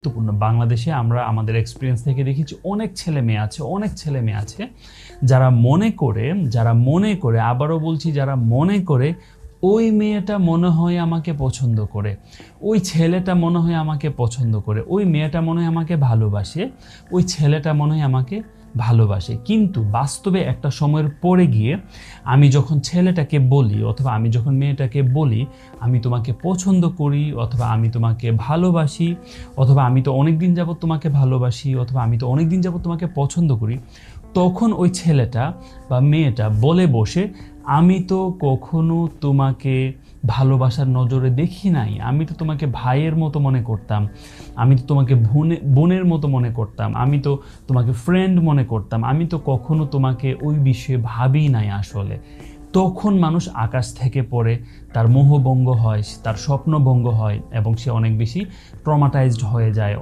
গুরুত্বপূর্ণ। বাংলাদেশে আমরা আমাদের এক্সপেরিয়েন্স থেকে দেখেছি অনেক ছেলে মেয়ে আছে যারা মনে করে আবারও বলছি যারা মনে করে ওই মেয়েটা মনে হয় আমাকে পছন্দ করে, ওই ছেলেটা মনে হয় আমাকে পছন্দ করে, ওই মেয়েটা মনে হয় আমাকে ভালোবাসে, ওই ছেলেটা মনে হয় আমাকে ভালোবাসে। কিন্তু বাস্তবে একটা সময়ের পরে গিয়ে আমি যখন ছেলেটাকে বলি অথবা আমি যখন মেয়েটাকে বলি আমি তোমাকে পছন্দ করি অথবা আমি তোমাকে ভালোবাসি অথবা আমি তো অনেক দিন যাবত তোমাকে ভালোবাসি অথবা আমি তো অনেক দিন যাবত তোমাকে পছন্দ করি, তখন ওই ছেলেটা বা মেয়েটা বলে বসে আমি তো কখনো তোমাকে ভালোবাসার নজরে দেখি নাই, আমি তো তোমাকে ভাইয়ের মতো মনে করতাম, আমি তো তোমাকে বোনের মতো মনে করতাম, আমি তো তোমাকে ফ্রেন্ড মনে করতাম, আমি তো কখনো তোমাকে ওই বিষয়ে ভাবি নাই আসলে। তখন মানুষ আকাশ থেকে পড়ে, তার মোহভঙ্গ হয়, তার স্বপ্নভঙ্গ হয় এবং সে অনেক বেশি ট্রমাটাইজড হয়ে যায়।